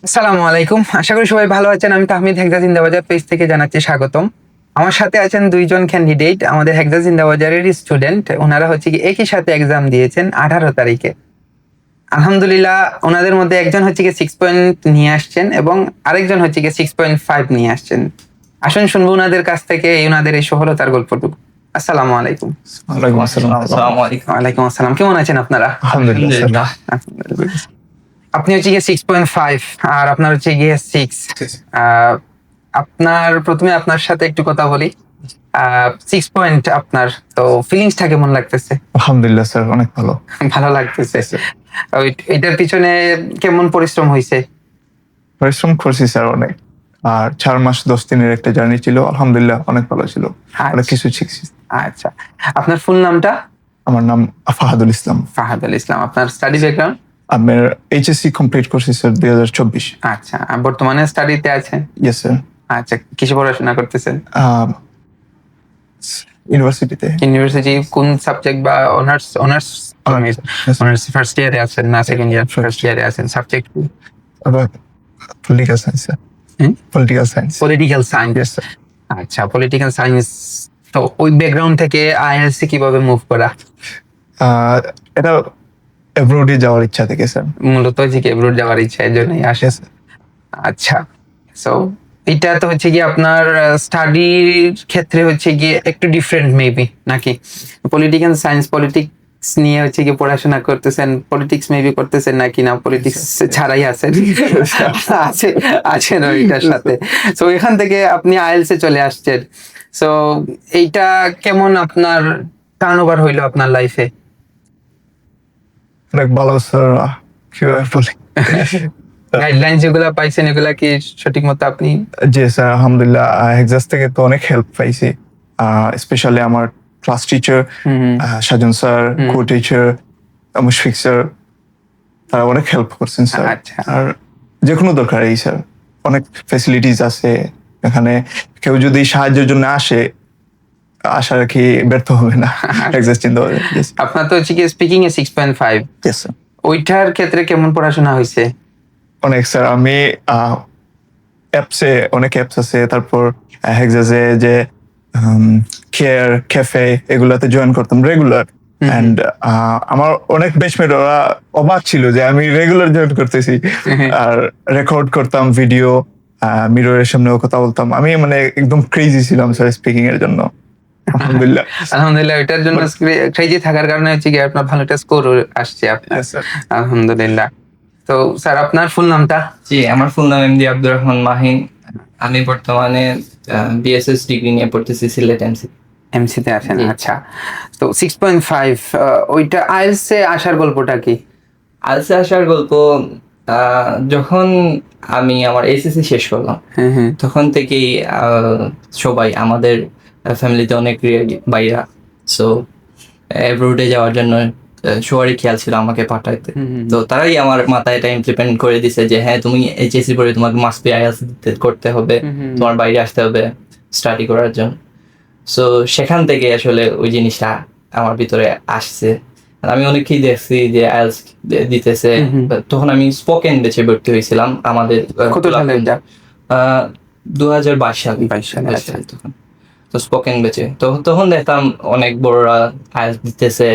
আসসালামু আলাইকুম, আশা করি সবাই ভালো আছেন। আমি তাহমিদ হেক্সা জিন্দাবাজার পেজ থেকে জানাচ্ছি স্বাগতম। আমার সাথে আছেন দুইজন ক্যান্ডিডেট, আমাদের হেক্সা জিন্দাবাজারের স্টুডেন্ট। ওনারা হচ্ছে কি একই সাথে এক্সাম দিয়েছেন 18 তারিখে। আলহামদুলিল্লাহ, ওনাদের মধ্যে একজন হচ্ছে কি 6 পয়েন্ট নিয়ে আসছেন এবং আরেকজন হচ্ছে কি 6.5 নিয়ে আসছেন। আসুন শুনবো ওনাদের কাছ থেকে ওনাদের এই সফলতার গল্পটুকু। আসসালামু আলাইকুম। ওয়ালাইকুম আসসালাম। আসসালামু আলাইকুম। ওয়ালাইকুম আসসালাম, কেমন আছেন আপনারা? আলহামদুলিল্লাহ। আলহামদুলিল্লাহ। আপনি হচ্ছে গিয়ে 6.5 আর আপনার হচ্ছে গিয়ে 6। আপনার প্রথমে আপনার সাথে একটু কথা বলি। 6 পয়েন্ট আপনার, তো ফিলিংসটা কেমন লাগতেছে? আলহামদুলিল্লাহ স্যার, অনেক ভালো। ভালো লাগতেছে। এটার পিছনে কেমন পরিশ্রম হয়েছে? পরিশ্রম করছি স্যার অনেক, আর 4 মাস 10 দিনের একটা জার্নি ছিল। আলহামদুলিল্লাহ অনেক ভালো ছিল, অনেক কিছু শিখছি। আচ্ছা, আপনার ফুল নামটা? আমার নাম ফাহাদুল ইসলাম। ফাহাদুল ইসলাম। আপনার স্টাডি ব্যাকগ্রাউন্ড? আমার এইচএসসি কমপ্লিট করছি স্যার 2024। আচ্ছা, বর্তমানে স্টাডিতে আছেন? Yes sir. আচ্ছা, কিসে পড়াশোনা করতেছেন? ইউনিভার্সিটিতে। ইউনিভার্সিটি কোন সাবজেক্ট বা অনার্স? অনার্স অনার্স ফার্স্ট ইয়ারে আছেন না সেকেন্ড ইয়ার? ফার্স্ট ইয়ারে আছেন। Subject political science sir. Political science. Political science. Yes sir. আচ্ছা, পলিটিক্যাল সায়েন্স। তো ওই ব্যাকগ্রাউন্ড থেকে আইএলসি কিভাবে মুভ করা? এটা অ্যাব্রোডে যাওয়ার ইচ্ছা থেকে স্যার। মূলত হচ্ছে কি অ্যাব্রোড যাওয়ার ইচ্ছা, এর জন্যই আসে। আচ্ছা, সো এটা তো হচ্ছে কি আপনার স্টাডির ক্ষেত্রে হচ্ছে গিয়ে একটু ডিফারেন্ট মেবি, নাকি? পলিটিক্যাল সায়েন্স, পলিটিক্স নিয়ে হচ্ছে কি পড়াশোনা করতেছেন, পলিটিক্স মেবি করতেছেন নাকি না পলিটিক্স ছাড়াই আছেন? আছেন ওইটার সাথে। সো এখান থেকে আপনি আইএলস এ চলে আসছেন। সো এইটা কেমন আপনার টার্ন ওভার হইলো আপনার লাইফে? অনেক ভালো স্যার, কিভাবে বলি। গাইডলাইন যেগুলা পাইছেন এগুলা কি সঠিক মতো আপনি? জি স্যার, আলহামদুলিল্লাহ হেক্সাস থেকে তো অনেক হেল্প পাইছি। স্পেশালি আমার ক্লাস টিচার সাজন স্যার, কো টিচার মুশফিক স্যার, তারা অনেক হেল্প করছেন স্যার। আচ্ছা। আর যে কোনো দরকার এই স্যার, অনেক ফ্যাসিলিটিস আছে এখানে। কেউ যদি সাহায্যের জন্য আসে, আশা রাখি ব্যর্থ হবে না হেক্সাস জিন্দাবাদ। আপনার তো হচ্ছে কি স্পিকিং এ 6.5। Yes sir. ওইটার ক্ষেত্রে কেমন পড়াশোনা হয়েছে? অনেক স্যার, আমি অ্যাপসে অনেক অ্যাপস আছে, তারপর হেক্সাসে যে কেয়ার ক্যাফে এগুলাতে জয়েন করতাম রেগুলার। অ্যান্ড আমার অনেক বেচমেট, ওরা অবাক ছিল যে আমি রেগুলার জয়েন করতেছি। আর রেকর্ড করতাম ভিডিও, মিররের সামনেও কথা বলতাম। আমি মানে একদম ক্রেজি ছিলাম স্যার স্পিকিং এর জন্য। আলহামদুলিল্লাহ। আলহামদুলিল্লাহ, এটার জন্য ক্রেজি থাকার কারণে হচ্ছে কি আপনার ভালো একটা স্কোর আসছে আপনার। আলহামদুলিল্লাহ। তো স্যার আপনার ফুল নামটা? জি, আমার ফুল নাম এমডি আব্দুর রহমান মাহিন। আমি বর্তমানে বিএসএস ডিগ্রি নিয়ে পড়তেছি সিলেট এমসি তে আছেন। আচ্ছা, তো 6.5 ওইটা আইএলস এ আসার গল্পটা কি? আইএলসে আসার গল্প, যখন আমি আমার এসএসসি শেষ করলাম তখন থেকেই সবাই আমাদের ফ্যামিলিতে অনেক বাইরা, সো অ্যাব্রোডে যাওয়ার জন্য সবারই খেয়াল ছিল আমাকে পাঠাইতে। তো তারাই আমার মাথায় এটা ইমপ্লিমেন্ট করে দিছে যে হ্যাঁ, তুমি এইচএসসি পরে তোমাকে মাস্ট বি আইএলস করতে হবে, তোমার বাইরে আসতে হবে স্টাডি করার জন্য। সো সেখান থেকে আসলে ওই জিনিসটা আমার ভিতরে আসছে। আমি অনেককেই দেখছি যে আইএলস দিতেছে। তখন আমি স্পোকেন বেচে ভর্তি হয়েছিলাম আমাদের 2022 সালে। তখন তো স্পোকেন বেচে, তো তখন দেখতাম অনেক বড়রা আইএলস দিতেছে,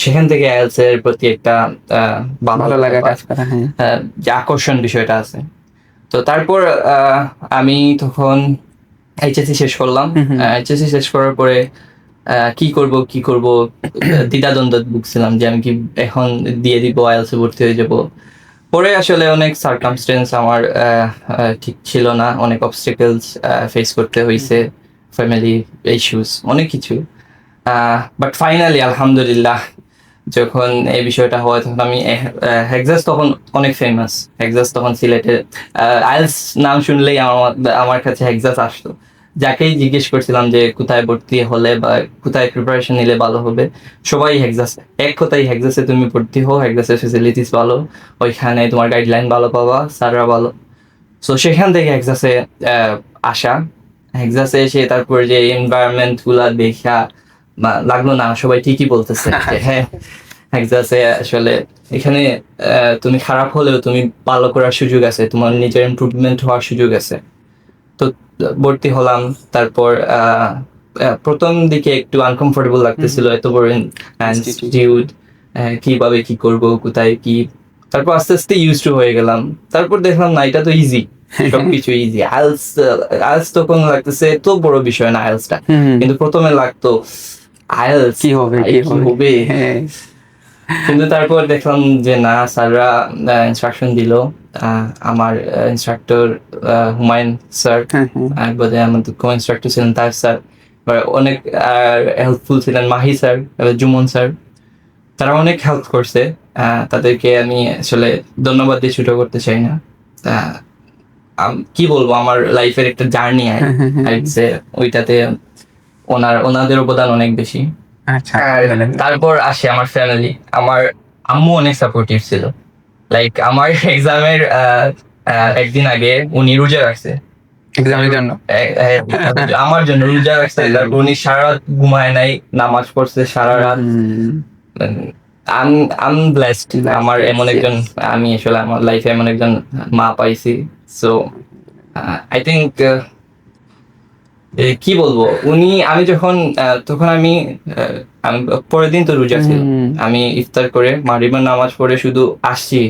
সেখান থেকে আইএলস এর প্রতি একটা ভালো লাগা কাজ করে, যে আকর্ষণ বিষয়টা আছে। তো তারপর আমি তখন এইচএসসি শেষ করলাম। এইচএসসি শেষ করার পরে কি করব দ্বিধাদ্বন্দ্ব ভুগছিলাম যে আমি কি এখন দিয়ে দিব, আইএলস এ ভর্তি হয়ে যাব। পরে আসলে অনেক সার্কামস্টেন্স আমার ঠিক ছিল না, অনেক অবস্টেকলস ফেস করতে হয়েছে, ফ্যামিলি ইস্যুস, অনেক কিছু। বাট ফাইনালি আলহামদুলিল্লাহ, যখন এই বিষয়টা হয় তখন আমি হেক্সাস তখন অনেক ফেমাস। হেক্সাস তখন সিলেটে আইএলস নাম শুনলেই আমার কাছে হেক্সাস আসতো। যাকেই জিজ্ঞেস করছিলাম যে কোথায় ভর্তি হলে বা কোথায় প্রিপারেশন নিলে ভালো হবে, সবাই হেক্সাস, এক কথাই হেক্সাসে তুমি ভর্তি হও, হেক্সাসের ফেসিলিটিস ভালো, ওইখানে তোমার গাইডলাইন ভালো পাবা, স্যাররা ভালো। সো সেখান থেকে হেক্সাসে আসা। হেক্সাসে এসে তারপর যে এনভায়রনমেন্ট গুলা দেখা লাগলো না, সবাই ঠিকই বলতেছে হ্যাঁ হেক্সাসে আসলে এখানে তুমি খারাপ হলেও তুমি ভালো করার সুযোগ আছে, তোমার নিজের ইমপ্রুভমেন্ট হওয়ার সুযোগ আছে। তো ভর্তি হলাম। তারপর প্রথম দিকে একটু আনকমফোর্টেবল লাগতেছিল, এত বড় ইনস্টিটিউট, কিভাবে কি করব, কোথায় কি। তারপর আস্তে আস্তে ইউজ টু হয়ে গেলাম। তারপর দেখলাম না, এটা তো ইজি, সবকিছু ইজি। আইএলস তখন লাগতেছে এত বড় বিষয় না আইএলসটা, কিন্তু প্রথমে লাগতো আইএলস কি হবে কি হবে। হ্যাঁ। কিন্তু তারপর দেখলাম যে না, স্যাররা ইনস্ট্রাকশন দিল। আমার ইনস্ট্রাক্টর হুমায়ুন স্যার, বোধ হয় আমাদের কো ইনস্ট্রাক্টর ছিলেন তার স্যার, অনেক হেল্পফুল ছিলেন। মাহি স্যার, জুমন স্যার, তারা অনেক হেল্প করছে। তাদেরকে আমি আসলে ধন্যবাদ দিয়ে ছোট করতে চাই না। কি বলবো, আমার লাইফের একটা জার্নি আছে, ওইটাতে ওনাদের অবদান অনেক বেশি। আচ্ছা, তারপর আসে আমার ফ্যামিলি। আমার আম্মু অনেক সাপোর্টিভ ছিল। লাইক আমার এক্সামের একদিন আগে উনি রোজা রাখছে এক্সামের জন্য। আমার জন্য রোজা রাখছে। তারপর উনি সারা রাত ঘুমায় নাই, নামাজ পড়ছে সারা রাত। আম ব্লেসড, আমার এমন একজন, আমি আসলে আমার লাইফে এমন একজন মা পাইছি। সো আই থিঙ্ক কি বলবো, আমি যখন তখন আমি পরের দিন তো রোজা ছিল, আমি ইফতার করে মাগরিবের নামাজ পড়ে শুধু আসছি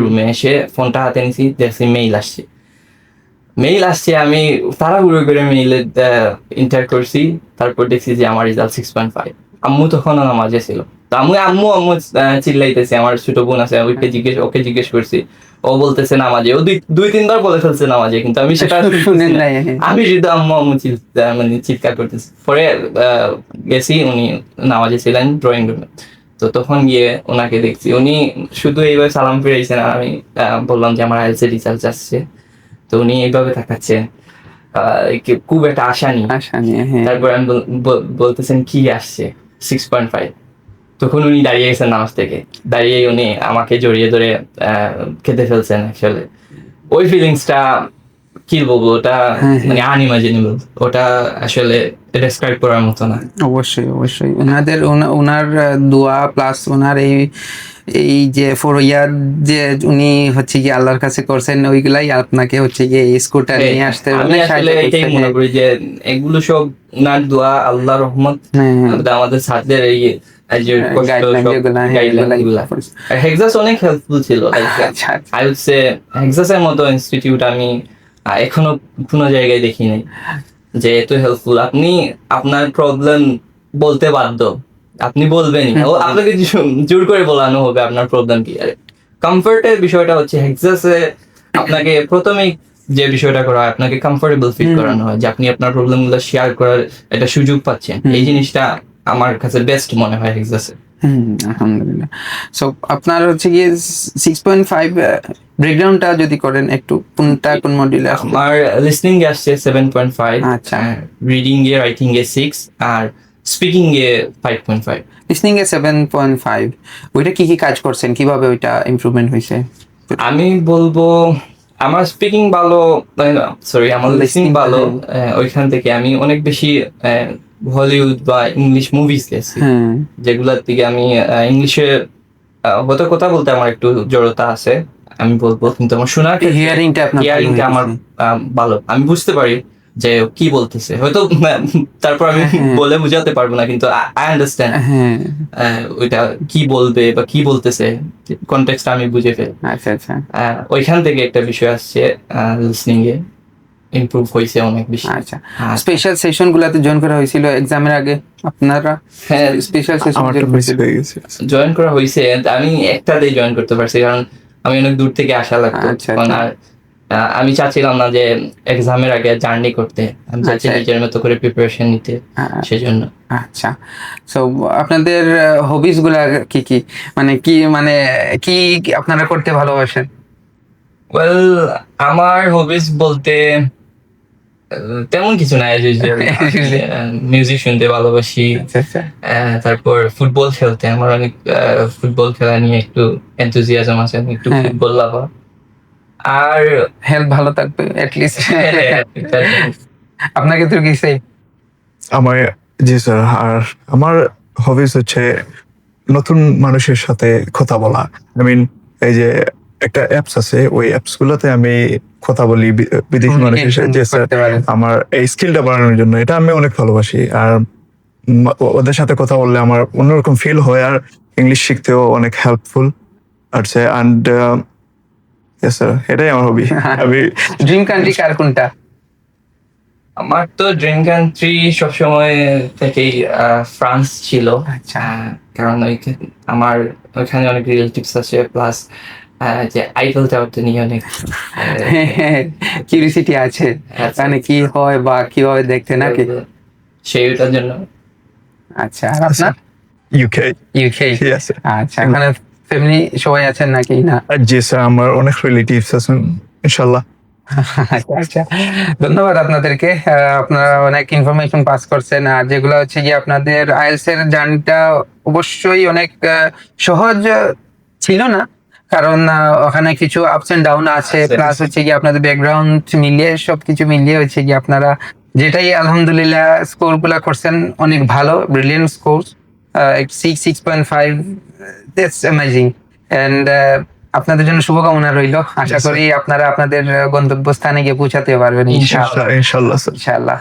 রুমে, এসে ফোনটা হাতে নিছি, দেখছি মেইল আসছে। আমি তাড়াহুড়ো করে মেইলে ইন্টার করছি। তারপর দেখছি যে আমার রেজাল্ট 6.5। আম্মু তখনও নামাজে ছিল। তো আম্মু চিল্লাইতেছে। আমার ছোট বোন আছে, ওকে জিজ্ঞেস করছি, ও বলতেছে নামাজে। ও দুই তিনবার বলে ফেলছে নামাজে, কিন্তু আমি সেটা শুনে নাই। আমি শুধু আম্মু মানে চিৎকার করতেছি। পরে গেছি, উনি নামাজে ছিলেন ড্রয়িং রুমে। তো তখন গিয়ে ওনাকে দেখছি, উনি শুধু এইভাবে সালাম ফিরাইছেন। আর আমি বললাম যে আমার আইএলটিএস রেজাল্ট আসছে। তো উনি এইভাবে তাকাচ্ছেন, খুব একটা আশা নিয়ে। তারপর আমি বলতেছেন কি আসছে, 6.5। তখন উনি দাঁড়িয়ে গেছেন নামাজ থেকে, দাঁড়িয়ে উনি আমাকে জড়িয়ে ধরে খেতে ফেলছেন। আসলে ওই ফিলিংসটা কি বলবো, ওটা মানে আনইমাজিনেবল। ওটা আসলে ডেসক্রাইব করার মতো না। অবশ্যই অবশ্যই ওনার দোয়া প্লাস ওনার এই যে 4 ইয়ার যে উনি হচ্ছে কি আল্লাহর কাছে করছেন, ওইগুলাই আপনাকে হচ্ছে কি এই স্কুটার নিয়ে আসতে। আমি আসলে এটাই মনে করি যে এগুলো সব উনার দোয়া, আল্লাহর রহমত, আমাদের স্যারদের এই হেক্সাস অনেক হেল্পফুল ছিল। আই উড সে হেক্সাসের মতো ইনস্টিটিউট আমি এখনো কোনো জায়গায় দেখি নাই যে এত হেল্পফুল। আপনি আপনার প্রবলেম বলতে বাধ্য, আপনি বলবেনই, আপনাকে জোর করে বলানো হবে আপনার প্রবলেম কি। আর কমফর্টের বিষয়টা হচ্ছে হেক্সাসে আপনাকে প্রথমেই যে বিষয়টা করা হয়, আপনাকে কমফোর্টেবল ফিল করানো হয়, যে আপনি আপনার প্রবলেম গুলো শেয়ার করার একটা সুযোগ পাচ্ছেন। এই জিনিসটা আমার কাছে বেস্ট মনে হয় হেক্সাসে। আলহামদুলিল্লাহ। সো আপনার হচ্ছে গিয়ে 6.5 ব্রেকডাউনটা যদি করেন একটু, কোন মডিউলে আসবে? আমার লিসনিং এ আসছে 7.5, আচ্ছা, reading a writing A 6, R speaking A 5.5। Listening এ 7.5, ওইটা কি কাজ করছেন, কিভাবে ওইটা ইমপ্রুভমেন্ট হয়েছে? আমি বলবো আমার স্পিকিং ভালো, সরি আমার লিসনিং ভালো। ওইখান থেকে আমি অনেক বেশি হলিউড বা ইংলিশ মুভিজ দেখছি, যেগুলোর থেকে আমি ইংলিশে হয়তো কথা বলতে আমার একটু জড়তা আছে আমি বলবো, কিন্তু আমার শোনার হিয়ারিংটা আমার ভালো। আমি বুঝতে পারি যে কি বলতেছে, হয়তো তারপর আমি বলে বুঝাতে পারবো না, কিন্তু আই আন্ডারস্ট্যান্ড ওইটা কি বলবে বা কি বলতেছে, কনটেক্সট আমি বুঝে ফেলি। আচ্ছা আচ্ছা, ওইখান থেকে একটা বিষয় আসছে, লিসনিং এ ইমপ্রুভ হয়েছে অনেক বেশি। আচ্ছা, স্পেশাল সেশন গুলাতে জয়েন করা হয়েছিল এক্সামের আগে আপনারা? স্পেশাল সেশন জয়েন করা হয়েছে, আমি একটাতেই জয়েন করতে পারছি, কারণ আমি অনেক দূর থেকে আসা লাগতো। আর আমি চাচ্ছিলাম না যে এক্সামের আগে জার্নি করতে, আমি চাচ্ছি নিজের মতো করে প্রিপারেশন নিতে, সেজন্য। আচ্ছা, সো আপনাদের হবিস গুলা কি কি, মানে কি আপনারা করতে ভালোবাসেন? ওয়েল, আমার হবিস বলতে তেমন কিছু নাই, মিউজিক শুনতে ভালোবাসি। তারপর ফুটবল খেলতে, আমার অনেক ফুটবল খেলা নিয়ে একটু এনথুজিয়াজম আছে, আমি একটু ফুটবল লাভার। আর হেলথ ভালো থাকবে অ্যাটলিস্ট। আপনাকে তো কি সেই আমার, জি স্যার, আর আমার হবিস হচ্ছে নতুন মানুষের সাথে কথা বলা। আই মিন এই যে একটা অ্যাপস আছে, ওই অ্যাপস গুলোতে আমি কথা বলি বিদেশি মানুষের সাথে, যে স্যার করতে পারেন। আমার এই স্কিলটা বাড়ানোর জন্য, এটা আমি অনেক ভালোবাসি। আর ওদের সাথে কথা বললে আমার অন্যরকম ফিল হয়, আর ইংলিশ শিখতেও অনেক হেল্পফুল আছে। অ্যান্ড স্যার এটাই আমার হবি। আমি ড্রিম কান্ট্রি কার কোনটা? আমার তো ড্রিম কান্ট্রি সবসময় থেকেই ফ্রান্স ছিল। আচ্ছা। কারণ আমার ওইখানে অনেক রিলেটিভস আছে, প্লাস যে আইফেল টাওয়ারটা নিয়ে অনেক কিউরিসিটি আছে, আচ্ছা। মানে কি হয় বা কিভাবে দেখতে নাকি? সেইটার জন্য। আচ্ছা, আর আপনার? ইউকে। ইউকে। Yes, sir. আচ্ছা, ওখানে ফ্যামিলি সবাই আছেন নাকি না? জি স্যার, আমার অনেক রিলেটিভস আছেন ইনশাল্লাহ। আচ্ছা, ধন্যবাদ আপনাদেরকে। আপনারা অনেক ইনফরমেশন পাস করছেন, আর যেগুলো হচ্ছে কি আপনাদের আইএলটিএস এর জার্নিটা অবশ্যই অনেক সহজ ছিল না, কারণ ওখানে কিছু আপস এন্ড ডাউন আছে, আছে। প্লাস হচ্ছে কি আপনাদের ব্যাকগ্রাউন্ড মিলিয়ে সবকিছু মিলিয়ে হচ্ছে কি আপনারা যেটাই আলহামদুলিল্লাহ স্কোর গুলা করছেন অনেক ভালো, brilliant score, 6.5, that's amazing. And আপনাদের জন্য শুভকামনা রইল। আশা Yes, sir. করি আপনারা আপনাদের গন্তব্যস্থানে গিয়ে পৌঁছাতে পারবেন ইনশাআল্লাহ। ইনশাল্লাহ স্যার। ইনশাআল্লাহ।